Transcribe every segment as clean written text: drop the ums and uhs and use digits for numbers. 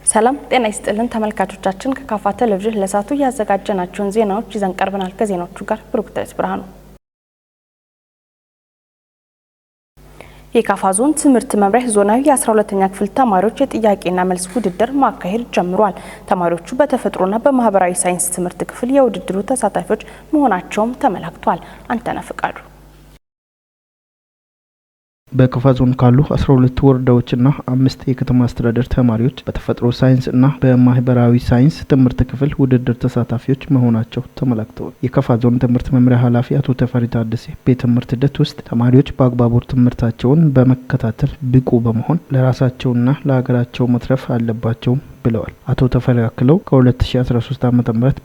ሰላም ጤና ይስጥልን ተመልካቾቻችን ከካፋ ቴሌቪዥን ለሳቱ ያዘጋጀናቸውን ዜናዎች ይዘን ቀርበናል። ከዜናዎቹ ጋር ብሩክታይት ብርሃኑ። የካፋ ዞን ትምህርት መምሪያ ዞናዊ የ12ኛ ክፍል ተማሪዎች የጥያቄና መልስ ውድድር ማካሄድ ጀምሯል። ተማሪዎቹ በተፈጥሮና በማህበራዊ ሳይንስ ትምህርት ክፍል የውድድሩ ተሳታፊዎች መሆናቸውም ተመላክቷል። አንተነህ ፍቃዱ በካፋ ዞን ካሉ 12 ወረዳዎችና 5 የከተማ አስተዳደር ተማሪዎች በተፈጥሮ ሳይንስ እና በማህበራዊ ሳይንስ ትምህርት ክፍል ውድድር ተሳታፊዎች መሆናቸው ተመላክተዋል። የካፋ ዞን ትምህርት መምሪያ ኃላፊ አቶ ተፈሪ ታደሰ በትምህርት ሂደት ውስጥ ተማሪዎች በአግባቡ ትምህርታቸውን በመከታተል ብቁ በመሆን ለራሳቸውና ለሀገራቸው መትረፍ አለባቸው ብለዋል። አቶ ተፈሪ አክለው ከ2013 ዓ.ም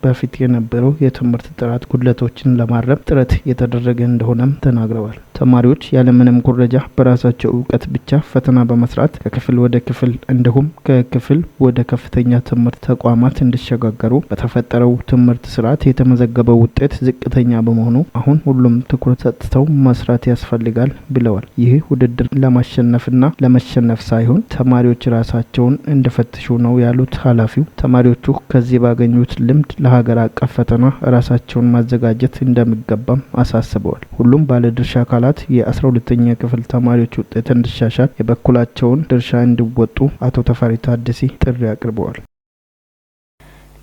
በፊት የነበረው የትምህርት ጥራት ጉድለቶችን ለማረም ጥረት የተደረገ እንደሆነም ተናግረዋል። ተማሪዎች ያለምንም ኩረጃ በራሳቸው እውቀት ብቻ ፈተና በመስራት ከክፍል ወደ ክፍል እንዲሁም ከክፍል ወደ ከፍተኛ ትምህርት ተቋማት እንዲሸጋገሩ በተፈጠረው ትምህርት ስርዓት የተመዘገበው ውጤት ዝቅተኛ በመሆኑ አሁን ሁሉም ትኩረት ሰጥተው መስራት ያስፈልጋል ብለዋል። ይህ ውድድር ለማሸነፍና ለመሸነፍ ሳይሆን ተማሪዎች ራሳቸውን እንዲፈትሹ ነው ያሉት ኃላፊው ተማሪዎቹ ከዚህ ባገኙት ልምድ ለሀገር አቀፍ ፈተና ራሳቸውን ማዘጋጀት እንደሚገባም አሳስበዋል። ሁሉም ባለድርሻ አካላት የ12ኛ ክፍል ተማሪዎች ውጤት እንዲሻሻል የበኩላቸውን ድርሻ እንዲወጡ አቶ ተፈሪ ታደሰ ጥሪ አቅርበዋል።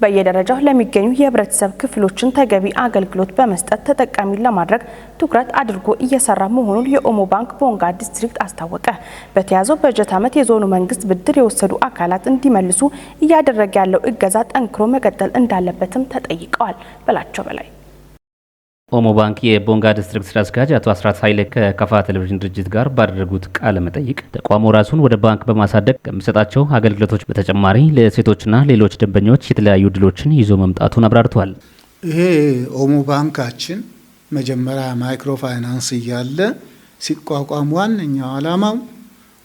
በየደረጃው ለሚገኙ የህብረተሰብ ክፍሎችን ተገቢ አገልግሎት በመስጠት ተጠቃሚ ለማድረግ ትኩረት አድርጎ እየሰራ መሆኑን የኦሞ ባንክ ቦንጋ ዲስትሪክት አስታወቀ። በተያዘው በጀት ዓመት የዞኑ መንግስት ብድር የወሰዱ አካላት እንዲመልሱ እያደረገ ያለው እገዛ ጠንክሮ መቀጠል እንዳለበትም ተጠይቀዋል። በላቸው በላይ ኦሞ ባንክ የቦንጋ ዲስትሪክት ስራ አስኪያጅ አቶ አስራት ኃይሌ ከካፋ ቴሌቪዥን ድርጅት ጋር ባደረጉት ቃለ መጠይቅ ተቋሙ ራሱን ወደ ባንክ በማሳደግ ከሚሰጣቸው አገልግሎቶች በተጨማሪ ለሴቶችና ሌሎች ደንበኞች የተለያዩ ድሎችን ይዞ መምጣቱን አብራርተዋል። ይሄ ኦሞ ባንካችን መጀመሪያ ማይክሮ ፋይናንስ እያለ ሲቋቋም ዋነኛው ዓላማው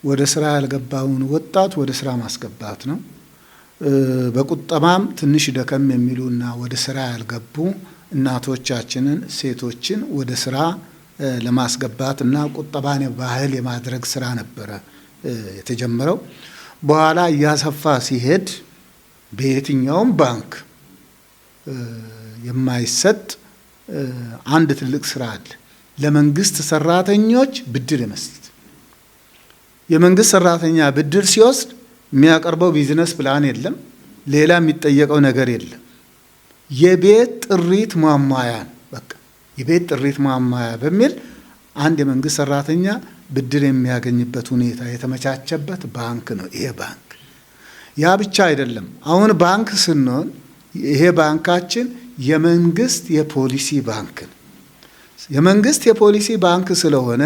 ወደ ስራ ያልገባውን ወጣት ወደ ስራ ማስገባት ነው። በቁጠባም ትንሽ ደከም የሚሉና ወደ ስራ ያልገቡ እናቶቻችንን ሴቶችን ወደ ስራ ለማስገባት እና ቁጠባን ባህል የማድረግ ስራ ነበረ የተጀመረው። በኋላ እያሰፋ ሲሄድ በየትኛውም ባንክ የማይሰጥ አንድ ትልቅ ስራ አለ። ለመንግስት ሰራተኞች ብድር መስጠት። የመንግስት ሰራተኛ ብድር ሲወስድ የሚያቀርበው ቢዝነስ ፕላን የለም፣ ሌላ የሚጠየቀው ነገር የለም። የቤት ጥሪት ማሟያ በቃ የቤት ጥሪት ማሟያ በሚል አንድ የመንግስት ሰራተኛ ብድር የሚያገኝበት ሁኔታ የተመቻቸበት ባንክ ነው ይሄ ባንክ። ያ ብቻ አይደለም። አሁን ባንክ ስንሆን ይሄ ባንካችን የመንግስት የፖሊሲ ባንክ ነው። የመንግስት የፖሊሲ ባንክ ስለሆነ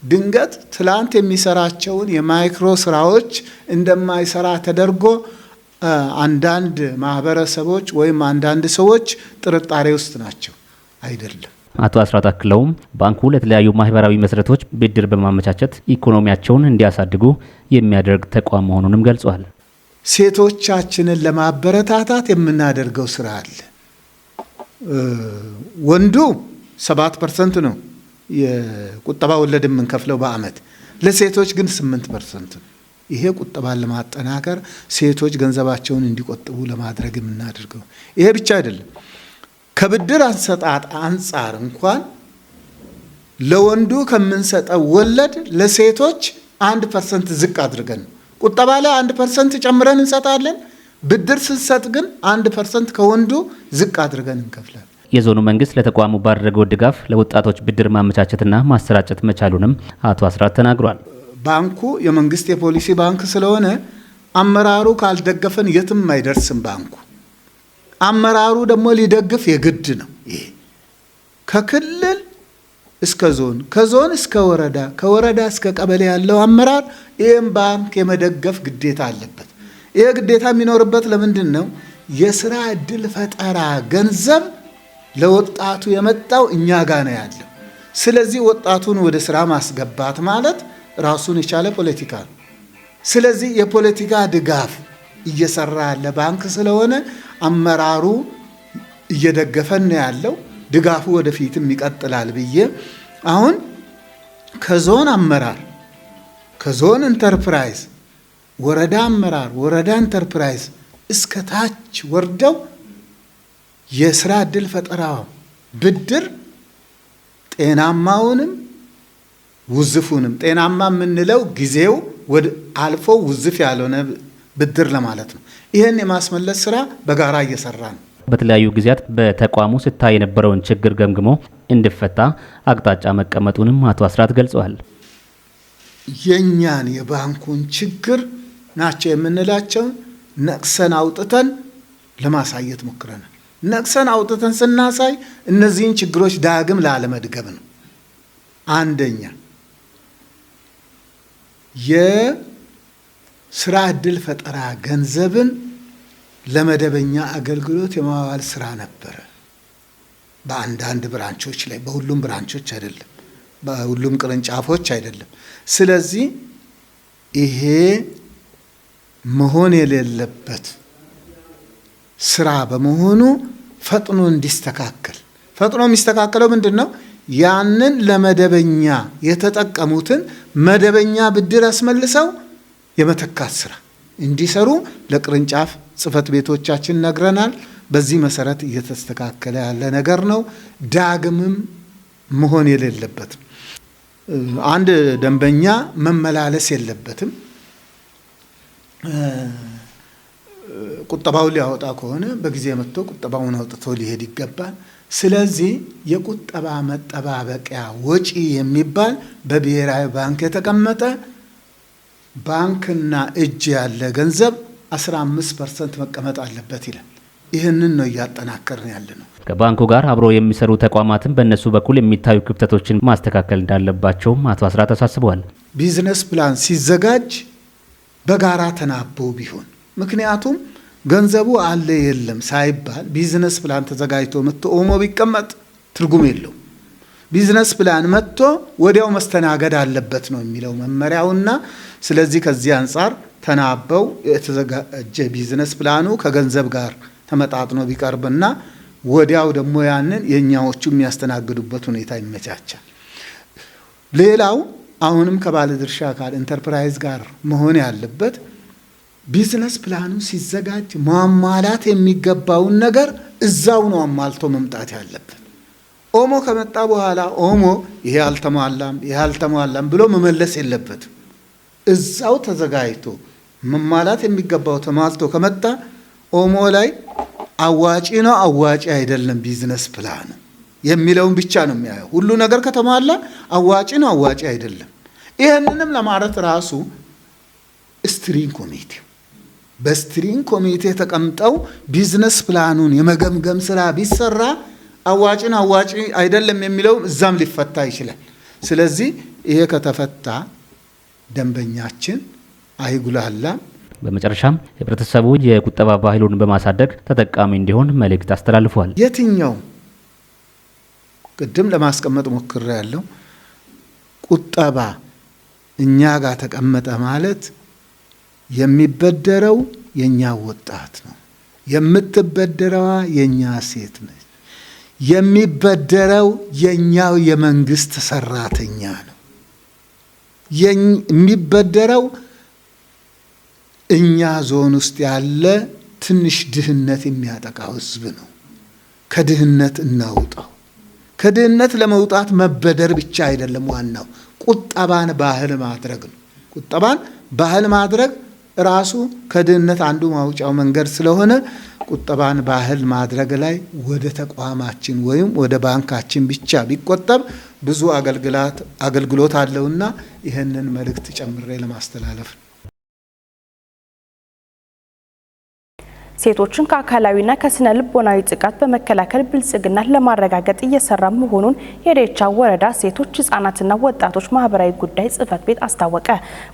ድንገት ትላንት የሚሰራቸውን የማይክሮ ስራዎች እንደማይሰራ ተደርጎ አንዳንድ ማህበረሰቦች ወይም አንዳንድ ሰዎች ጥርጣሬ ውስጥ ናቸው። አይደለም። አቶ አስራት አክለውም ባንኩ ለተለያዩ ማህበራዊ መሰረቶች ብድር በማመቻቸት ኢኮኖሚያቸውን እንዲያሳድጉ የሚያደርግ ተቋም መሆኑንም ገልጿል። ሴቶቻችንን ለማበረታታት የምናደርገው ስራ አለ። ወንዱ 7% ነው የቁጠባ ወለድ የምንከፍለው በአመት፣ ለሴቶች ግን 8% ነው። ይሄ ቁጠባን ለማጠናከር ሴቶች ገንዘባቸውን እንዲቆጥቡ ለማድረግ የምናደርገው። ይሄ ብቻ አይደለም። ከብድር አሰጣጥ አንጻር እንኳን ለወንዱ ከምንሰጠው ወለድ ለሴቶች 1% ዝቅ አድርገን ቁጠባ ላይ 1% ጨምረን እንሰጣለን። ብድር ስንሰጥ ግን 1% ከወንዱ ዝቅ አድርገን እንከፍላለን። የዞኑ መንግስት ለተቋሙ ባደረገው ድጋፍ ለወጣቶች ብድር ማመቻቸትና ማሰራጨት መቻሉንም አቶ አስራት ተናግሯል። ባንኩ የመንግስት የፖሊሲ ባንክ ስለሆነ አመራሩ ካልደገፈን የትም አይደርስም። ባንኩ አመራሩ ደግሞ ሊደግፍ የግድ ነው። ይሄ ከክልል እስከ ዞን፣ ከዞን እስከ ወረዳ፣ ከወረዳ እስከ ቀበሌ ያለው አመራር ይህም ባንክ የመደገፍ ግዴታ አለበት። ይሄ ግዴታ የሚኖርበት ለምንድን ነው? የስራ እድል ፈጠራ ገንዘብ ለወጣቱ የመጣው እኛ ጋር ነው ያለው። ስለዚህ ወጣቱን ወደ ስራ ማስገባት ማለት ራሱን የቻለ ፖለቲካ ነው። ስለዚህ የፖለቲካ ድጋፍ እየሰራ ያለ ባንክ ስለሆነ አመራሩ እየደገፈን ያለው ድጋፉ ወደፊትም ይቀጥላል ብዬ አሁን ከዞን አመራር፣ ከዞን ኢንተርፕራይዝ፣ ወረዳ አመራር፣ ወረዳ ኢንተርፕራይዝ እስከ ታች ወርደው የስራ ዕድል ፈጠራ ብድር ጤናማውንም ውዝፉንም ጤናማ የምንለው ጊዜው ወደ አልፎ ውዝፍ ያልሆነ ብድር ለማለት ነው። ይህን የማስመለስ ስራ በጋራ እየሰራ ነው። በተለያዩ ጊዜያት በተቋሙ ስታይ የነበረውን ችግር ገምግሞ እንዲፈታ አቅጣጫ መቀመጡንም አቶ አስራት ገልጸዋል። የኛን የባንኩን ችግር ናቸው የምንላቸው ነቅሰን አውጥተን ለማሳየት ሞክረናል። ነቅሰን አውጥተን ስናሳይ እነዚህን ችግሮች ዳግም ላለመድገም ነው። አንደኛ የስራ ዕድል ፈጠራ ገንዘብን ለመደበኛ አገልግሎት የማዋል ስራ ነበረ። በአንዳንድ ብራንቾች ላይ፣ በሁሉም ብራንቾች አይደለም፣ በሁሉም ቅርንጫፎች አይደለም። ስለዚህ ይሄ መሆን የሌለበት ስራ በመሆኑ ፈጥኖ እንዲስተካከል፣ ፈጥኖ የሚስተካከለው ምንድነው? ያንን ለመደበኛ የተጠቀሙትን መደበኛ ብድር አስመልሰው የመተካት ስራ እንዲሰሩ ለቅርንጫፍ ጽህፈት ቤቶቻችን ነግረናል። በዚህ መሰረት እየተስተካከለ ያለ ነገር ነው። ዳግምም መሆን የሌለበት አንድ ደንበኛ መመላለስ የለበትም። ቁጠባውን ሊያወጣ ከሆነ በጊዜ መጥቶ ቁጠባውን አውጥቶ ሊሄድ ይገባል። ስለዚህ የቁጠባ መጠባበቂያ ወጪ የሚባል በብሔራዊ ባንክ የተቀመጠ ባንክና እጅ ያለ ገንዘብ 15% መቀመጥ አለበት ይላል። ይህንን ነው እያጠናከርን ያለ ነው። ከባንኩ ጋር አብሮ የሚሰሩ ተቋማትን በእነሱ በኩል የሚታዩ ክፍተቶችን ማስተካከል እንዳለባቸውም አቶ አስራት አሳስበዋል። ቢዝነስ ፕላን ሲዘጋጅ በጋራ ተናቦ ቢሆን፣ ምክንያቱም ገንዘቡ አለ የለም ሳይባል ቢዝነስ ፕላን ተዘጋጅቶ መጥቶ ኦሞ ቢቀመጥ ትርጉም የለው። ቢዝነስ ፕላን መጥቶ ወዲያው መስተናገድ አለበት ነው የሚለው መመሪያውና ስለዚህ ከዚህ አንጻር ተናበው የተዘጋጀ ቢዝነስ ፕላኑ ከገንዘብ ጋር ተመጣጥኖ ቢቀርብና ወዲያው ደግሞ ያንን የኛዎቹ የሚያስተናግዱበት ሁኔታ ይመቻቻል። ሌላው አሁንም ከባለድርሻ አካል ኢንተርፕራይዝ ጋር መሆን ያለበት ቢዝነስ ፕላኑ ሲዘጋጅ ማሟላት የሚገባውን ነገር እዛው ነው አሟልቶ መምጣት ያለበት። ኦሞ ከመጣ በኋላ ኦሞ ይሄ አልተሟላም ብሎ መመለስ የለበትም። እዛው ተዘጋጅቶ መሟላት የሚገባው ተሟልቶ ከመጣ ኦሞ ላይ አዋጪ ነው አዋጪ አይደለም ቢዝነስ ፕላኑ የሚለውን ብቻ ነው የሚያየው። ሁሉ ነገር ከተሟላ አዋጪ ነው አዋጪ አይደለም። ይሄንንም ለማለት ራሱ ስትሪንግ ኮሚቴ በስትሪንግ ኮሚቴ ተቀምጠው ቢዝነስ ፕላኑን የመገምገም ስራ ቢሰራ አዋጪ ነው አዋጪ አይደለም የሚለው እዛም ሊፈታ ይችላል። ስለዚህ ይሄ ከተፈታ ደንበኛችን አይጉላላም። በመጨረሻም ህብረተሰቡ የቁጠባ ባህሉን በማሳደግ ተጠቃሚ እንዲሆን መልእክት አስተላልፏል። የትኛው ቅድም ለማስቀመጥ ሞክሬ ያለው ቁጠባ እኛ ጋር ተቀመጠ ማለት የሚበደረው የኛ ወጣት ነው፣ የምትበደረዋ የኛ ሴት ነች፣ የሚበደረው የኛው የመንግስት ሰራተኛ ነው፣ የሚበደረው እኛ ዞን ውስጥ ያለ ትንሽ ድህነት የሚያጠቃው ህዝብ ነው። ከድህነት እናውጣው። ከድህነት ለመውጣት መበደር ብቻ አይደለም፣ ዋናው ቁጠባን ባህል ማድረግ ነው። ቁጠባን ባህል ማድረግ ራሱ ከድህነት አንዱ ማውጫው መንገድ ስለሆነ ቁጠባን ባህል ማድረግ ላይ ወደ ተቋማችን ወይም ወደ ባንካችን ብቻ ቢቆጠብ ብዙ አገልግሎት አለውና ይህንን መልእክት ጨምሬ ለማስተላለፍ ነው። ሴቶችን ከአካላዊና ከስነ ልቦናዊ ጥቃት በመከላከል ብልጽግናን ለማረጋገጥ እየሰራ መሆኑን የዴቻ ወረዳ ሴቶች ህጻናትና ወጣቶች ማህበራዊ ጉዳይ ጽህፈት ቤት አስታወቀ።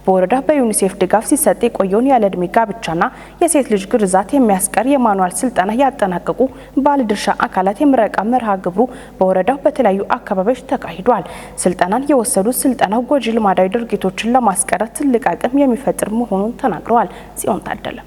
በወረዳ በዩኒሴፍ ድጋፍ ሲሰጥ የቆየውን ያለ ዕድሜ ጋብቻና የሴት ልጅ ግርዛት የሚያስቀር የማኑዋል ስልጠና ያጠናቀቁ ባለድርሻ አካላት የምረቃ መርሃ ግብሩ በወረዳው በተለያዩ አካባቢዎች ተካሂዷል። ስልጠናን የወሰዱት ስልጠናው ጎጂ ልማዳዊ ድርጊቶችን ለማስቀረት ትልቅ አቅም የሚፈጥር መሆኑን ተናግረዋል። ጽዮን ታደለ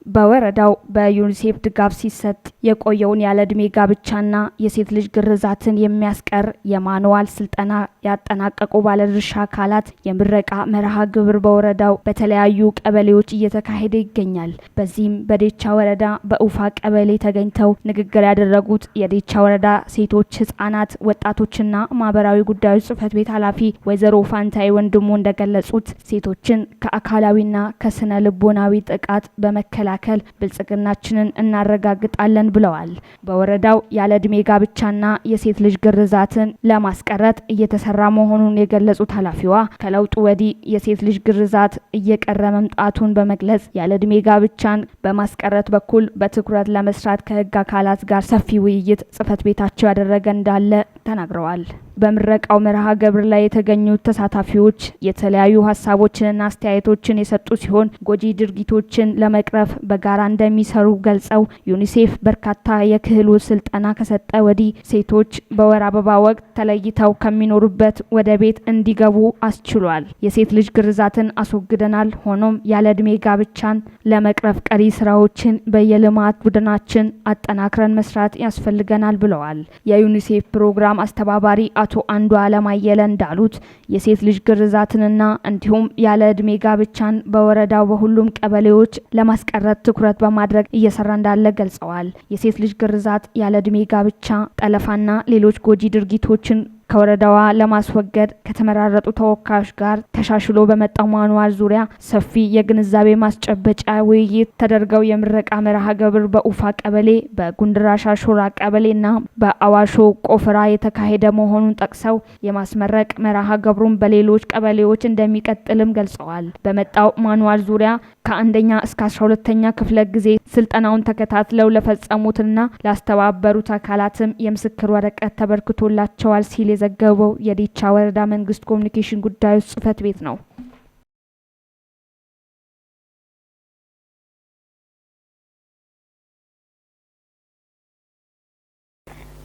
በወረዳው በዩኒሴፍ ድጋፍ ሲሰጥ የቆየውን ያለ ዕድሜ ጋብቻና የሴት ልጅ ግርዛትን የሚያስቀር የማኑዋል ስልጠና ያጠናቀቁ ባለድርሻ አካላት የምረቃ መርሃ ግብር በወረዳው በተለያዩ ቀበሌዎች እየተካሄደ ይገኛል። በዚህም በዴቻ ወረዳ በኡፋ ቀበሌ ተገኝተው ንግግር ያደረጉት የዴቻ ወረዳ ሴቶች፣ ህጻናት፣ ወጣቶችና ማህበራዊ ጉዳዮች ጽህፈት ቤት ኃላፊ ወይዘሮ ፋንታይ ወንድሙ እንደገለጹት ሴቶችን ከአካላዊና ከስነ ልቦናዊ ጥቃት በመከላከል ብልጽግናችንን እናረጋግጣለን ብለዋል። በወረዳው ያለ ዕድሜ ጋብቻና የሴት ልጅ ግርዛትን ለማስቀረት እየተሰራ መሆኑን የገለጹት ኃላፊዋ ከለውጡ ወዲህ የሴት ልጅ ግርዛት እየቀረ መምጣቱን በመግለጽ ያለ ዕድሜ ጋብቻን በማስቀረት በኩል በትኩረት ለመስራት ከህግ አካላት ጋር ሰፊ ውይይት ጽህፈት ቤታቸው ያደረገ እንዳለ ተናግረዋል። በምረቃው መርሃ ግብር ላይ የተገኙት ተሳታፊዎች የተለያዩ ሀሳቦችንና አስተያየቶችን የሰጡ ሲሆን ጎጂ ድርጊቶችን ለመቅረፍ በጋራ እንደሚሰሩ ገልጸው ዩኒሴፍ በርካታ የክህሎት ስልጠና ከሰጠ ወዲህ ሴቶች በወር አበባ ወቅት ተለይተው ከሚኖሩበት ወደ ቤት እንዲገቡ አስችሏል። የሴት ልጅ ግርዛትን አስወግደናል። ሆኖም ያለ ዕድሜ ጋብቻን ለመቅረፍ ቀሪ ስራዎችን በየልማት ቡድናችን አጠናክረን መስራት ያስፈልገናል ብለዋል። የዩኒሴፍ ፕሮግራም አስተባባሪ አቶ አንዱ አለማየለ እንዳሉት የሴት ልጅ ግርዛትንና እንዲሁም ያለ ዕድሜ ጋብቻን በወረዳው በሁሉም ቀበሌዎች ለማስቀረት ትኩረት በማድረግ እየሰራ እንዳለ ገልጸዋል። የሴት ልጅ ግርዛት፣ ያለ ዕድሜ ጋብቻ፣ ጠለፋና ሌሎች ጎጂ ድርጊቶችን ከወረዳዋ ለማስወገድ ከተመራረጡ ተወካዮች ጋር ተሻሽሎ በመጣው ማኑዋል ዙሪያ ሰፊ የግንዛቤ ማስጨበጫ ውይይት ተደርገው የምረቃ መርሃ ግብር በኡፋ ቀበሌ፣ በጉንድራሻ ሾራ ቀበሌና በአዋሾ ቆፍራ የተካሄደ መሆኑን ጠቅሰው የማስመረቅ መርሃ ግብሩን በሌሎች ቀበሌዎች እንደሚቀጥልም ገልጸዋል። በመጣው ማኑዋል ዙሪያ ከአንደኛ እስከ 12ኛ ክፍለ ጊዜ ስልጠናውን ተከታትለው ለፈጸሙትና ላስተባበሩት አካላትም የምስክር ወረቀት ተበርክቶላቸዋል ሲል የዘገበው የዴቻ ወረዳ መንግስት ኮሚኒኬሽን ጉዳዮች ጽህፈት ቤት ነው።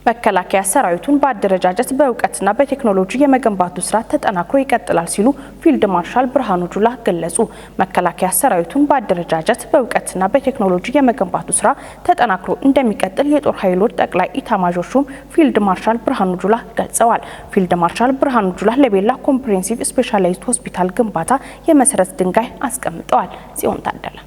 መከላከያ ሰራዊቱን በአደረጃጀት በእውቀትና በቴክኖሎጂ የመገንባቱ ስራ ተጠናክሮ ይቀጥላል ሲሉ ፊልድ ማርሻል ብርሃኑ ጁላ ገለጹ። መከላከያ ሰራዊቱን በአደረጃጀት በእውቀትና በቴክኖሎጂ የመገንባቱ ስራ ተጠናክሮ እንደሚቀጥል የጦር ኃይሎች ጠቅላይ ኢታማዦር ሹም ፊልድ ማርሻል ብርሃኑ ጁላ ገልጸዋል። ፊልድ ማርሻል ብርሃኑ ጁላ ለቤላ ኮምፕሬሄንሲቭ ስፔሻላይዝድ ሆስፒታል ግንባታ የመሰረት ድንጋይ አስቀምጠዋል። ጽዮን ታደለ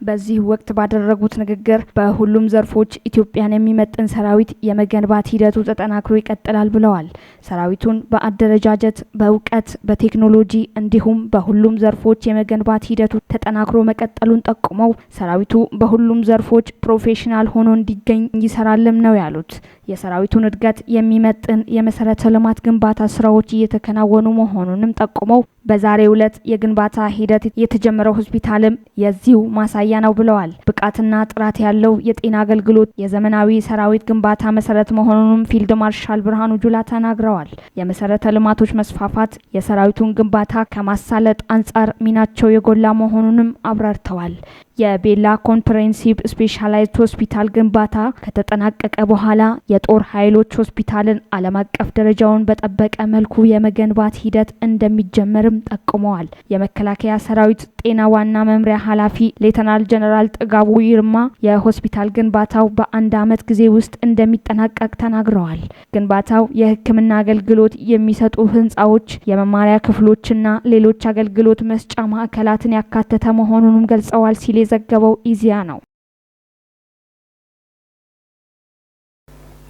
በዚህ ወቅት ባደረጉት ንግግር በሁሉም ዘርፎች ኢትዮጵያን የሚመጥን ሰራዊት የመገንባት ሂደቱ ተጠናክሮ ይቀጥላል ብለዋል። ሰራዊቱን በአደረጃጀት በእውቀት በቴክኖሎጂ እንዲሁም በሁሉም ዘርፎች የመገንባት ሂደቱ ተጠናክሮ መቀጠሉን ጠቁመው ሰራዊቱ በሁሉም ዘርፎች ፕሮፌሽናል ሆኖ እንዲገኝ ይሰራልም ነው ያሉት። የሰራዊቱን እድገት የሚመጥን የመሰረተ ልማት ግንባታ ስራዎች እየተከናወኑ መሆኑንም ጠቁመው በዛሬው ዕለት የግንባታ ሂደት የተጀመረው ሆስፒታልም የዚሁ ማሳያ ነው ብለዋል። ብቃትና ጥራት ያለው የጤና አገልግሎት የዘመናዊ ሰራዊት ግንባታ መሰረት መሆኑንም ፊልድ ማርሻል ብርሃኑ ጁላ ተናግረዋል። የመሰረተ ልማቶች መስፋፋት የሰራዊቱን ግንባታ ከማሳለጥ አንጻር ሚናቸው የጎላ መሆኑንም አብራርተዋል። የቤላ ኮምፕሬሄንሲቭ ስፔሻላይዝድ ሆስፒታል ግንባታ ከተጠናቀቀ በኋላ የጦር ኃይሎች ሆስፒታልን ዓለም አቀፍ ደረጃውን በጠበቀ መልኩ የመገንባት ሂደት እንደሚጀመርም ጠቁመዋል። የመከላከያ ሰራዊት ጤና ዋና መምሪያ ኃላፊ ሌተናል ጀነራል ጥጋቡ ይርማ የሆስፒታል ግንባታው በአንድ ዓመት ጊዜ ውስጥ እንደሚጠናቀቅ ተናግረዋል። ግንባታው የሕክምና አገልግሎት የሚሰጡ ህንጻዎች፣ የመማሪያ ክፍሎችና ሌሎች አገልግሎት መስጫ ማዕከላትን ያካተተ መሆኑንም ገልጸዋል ሲል የዘገበው ኢዜአ ነው።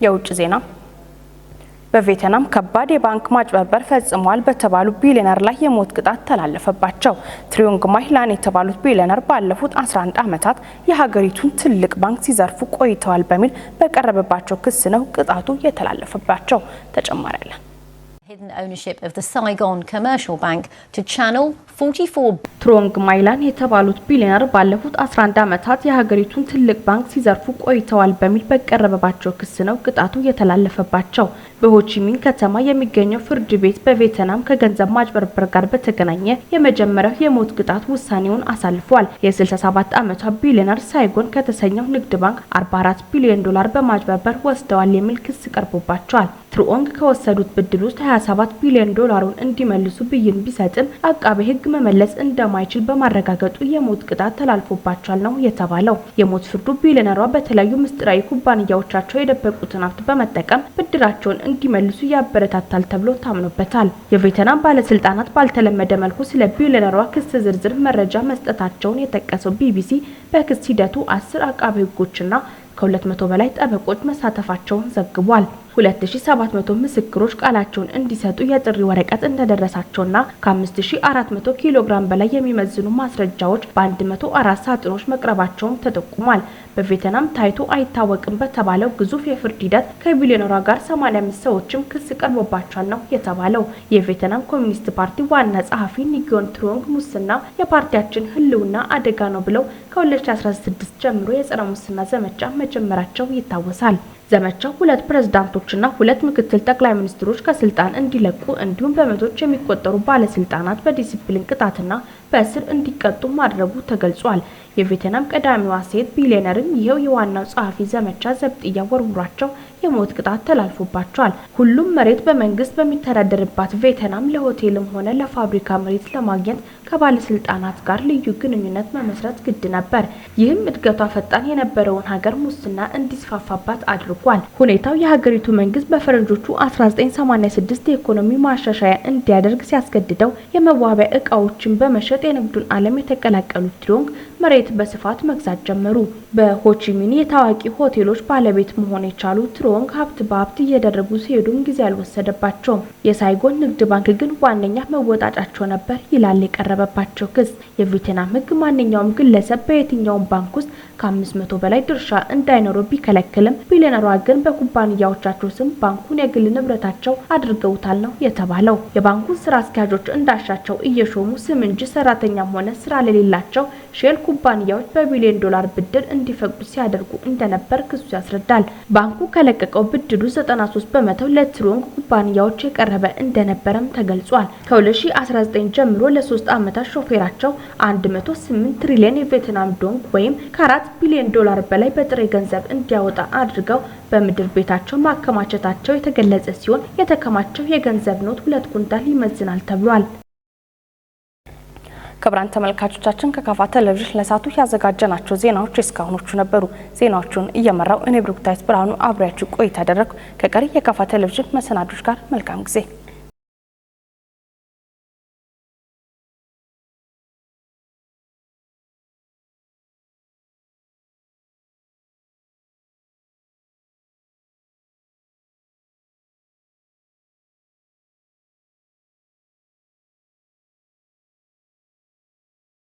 የውጭ ዜና በቬትናም ከባድ የባንክ ማጭበርበር ፈጽሟል በተባሉ ቢሊዮነር ላይ የሞት ቅጣት ተላለፈባቸው። ትሪዮንግ ማይላን የተባሉት ቢሊዮነር ባለፉት 11 ዓመታት የሀገሪቱን ትልቅ ባንክ ሲዘርፉ ቆይተዋል በሚል በቀረበባቸው ክስ ነው ቅጣቱ የተላለፈባቸው። ተጨማሪ አለ። Hidden ownership of the Saigon Commercial Bank to channel 44 ትሮንግ ማይላን የተባሉት ቢሊዮነር ባለፉት 11 ዓመታት የሀገሪቱን ትልቅ ባንክ ሲዘርፉ ቆይተዋል በሚል በቀረበባቸው ክስ ነው ቅጣቱ የተላለፈባቸው። በሆቺሚን ከተማ የሚገኘው ፍርድ ቤት በቬትናም ከገንዘብ ማጭበርበር ጋር በተገናኘ የመጀመሪያው የሞት ቅጣት ውሳኔውን አሳልፏል። የ67 ዓመቷ ቢሊዮነር ሳይጎን ከተሰኘው ንግድ ባንክ $44 ቢሊዮን በማጭበርበር ወስደዋል የሚል ክስ ቀርቦባቸዋል። ትሩኦንግ ከወሰዱት ብድር ውስጥ 27 ቢሊዮን ዶላሩን እንዲመልሱ ብይን ቢሰጥም አቃቤ ሕግ መመለስ እንደማይችል በማረጋገጡ የሞት ቅጣት ተላልፎባቸዋል ነው የተባለው። የሞት ፍርዱ ቢሊዮነሯ በተለያዩ ምስጢራዊ ኩባንያዎቻቸው የደበቁትን ሀብት በመጠቀም ብድራቸውን እንዲመልሱ ያበረታታል ተብሎ ታምኖበታል። የቬትናም ባለስልጣናት ባልተለመደ መልኩ ስለ ቢሊዮነሯ ክስ ዝርዝር መረጃ መስጠታቸውን የጠቀሰው ቢቢሲ በክስ ሂደቱ 10 አቃቤ ሕጎችና ከ200 በላይ ጠበቆች መሳተፋቸውን ዘግቧል። 2700 ምስክሮች ቃላቸውን እንዲሰጡ የጥሪ ወረቀት እንደደረሳቸውና ከ5400 ኪሎ ግራም በላይ የሚመዝኑ ማስረጃዎች በ104 ሳጥኖች መቅረባቸውን ተጠቁሟል። በቬትናም ታይቶ አይታወቅም በተባለው ግዙፍ የፍርድ ሂደት ከቢሊዮነሯ ጋር 85 ሰዎችም ክስ ቀርቦባቸዋል ነው የተባለው። የቬትናም ኮሚኒስት ፓርቲ ዋና ጸሐፊ ኒጎን ትሩኦንግ ሙስና የፓርቲያችን ህልውና አደጋ ነው ብለው ከ2016 ጀምሮ የጸረ ሙስና ዘመቻ መጀመራቸው ይታወሳል። ዘመቻው 2 ፕሬዝዳንቶችና 2 ምክትል ጠቅላይ ሚኒስትሮች ከስልጣን እንዲለቁ እንዲሁም በመቶዎች የሚቆጠሩ ባለስልጣናት በዲሲፕሊን ቅጣትና በእስር እንዲቀጡ ማድረጉ ተገልጿል። የቬትናም ቀዳሚዋ ሴት ቢሊዮነርም ይሄው የዋናው ጸሐፊ ዘመቻ ዘብጥያ ወርውሯቸው የሞት ቅጣት ተላልፎባቸዋል። ሁሉም መሬት በመንግስት በሚተዳደርባት ቬትናም ለሆቴልም ሆነ ለፋብሪካ መሬት ለማግኘት ከባለስልጣናት ጋር ልዩ ግንኙነት መመስረት ግድ ነበር። ይህም እድገቷ ፈጣን የነበረውን ሀገር ሙስና እንዲስፋፋባት አድርጓል። ሁኔታው የሀገሪቱ መንግስት በፈረንጆቹ 1986 የኢኮኖሚ ማሻሻያ እንዲያደርግ ሲያስገድደው የመዋቢያ እቃዎችን በመሸጥ የንግዱን ዓለም የተቀላቀሉት ትሩኦንግ መሬት በስፋት መግዛት ጀመሩ። በሆቺሚኒ የታዋቂ ሆቴሎች ባለቤት መሆን የቻሉ ትሩኦንግ ሀብት በሀብት እየደረጉ ሲሄዱም ጊዜ አልወሰደባቸውም። የሳይጎን ንግድ ባንክ ግን ዋነኛ መወጣጫቸው ነበር ይላል የቀረበባቸው ክስ። የቬትናም ሕግ ማንኛውም ግለሰብ በየትኛውም ባንክ ውስጥ ከ500 በላይ ድርሻ እንዳይኖረው ቢከለክልም ቢሊዮነሯ ግን በኩባንያዎቻቸው ስም ባንኩን የግል ንብረታቸው አድርገውታል ነው የተባለው። የባንኩ ስራ አስኪያጆች እንዳሻቸው እየሾሙ ስም እንጂ ሰራተኛም ሆነ ስራ ለሌላቸው ሼል ኩባንያዎች በቢሊዮን ዶላር ብድር እንዲፈቅዱ ሲያደርጉ እንደነበር ክሱ ያስረዳል። ባንኩ ከለቀቀው ብድሩ 93% ለትሩኦንግ ኩባንያዎች የቀረበ እንደነበረም ተገልጿል። ከ2019 ጀምሮ ለ3 ዓመታት ሾፌራቸው 108 ትሪሊዮን የቬትናም ዶንግ ወይም ከ4 ቢሊዮን ዶላር በላይ በጥሬ ገንዘብ እንዲያወጣ አድርገው በምድር ቤታቸው ማከማቸታቸው የተገለጸ ሲሆን የተከማቸው የገንዘብ ኖት 2 ኩንታል ይመዝናል ተብሏል። ክቡራን ተመልካቾቻችን ከካፋ ቴሌቪዥን ለሳቱ ያዘጋጀናቸው ዜናዎች እስካሁኖቹ ነበሩ። ዜናዎቹን እየመራው እኔ ብሩክታይት ብርሃኑ አብሬያችሁ ቆይታ አደረኩ። ከቀሪ የካፋ ቴሌቪዥን መሰናዶች ጋር መልካም ጊዜ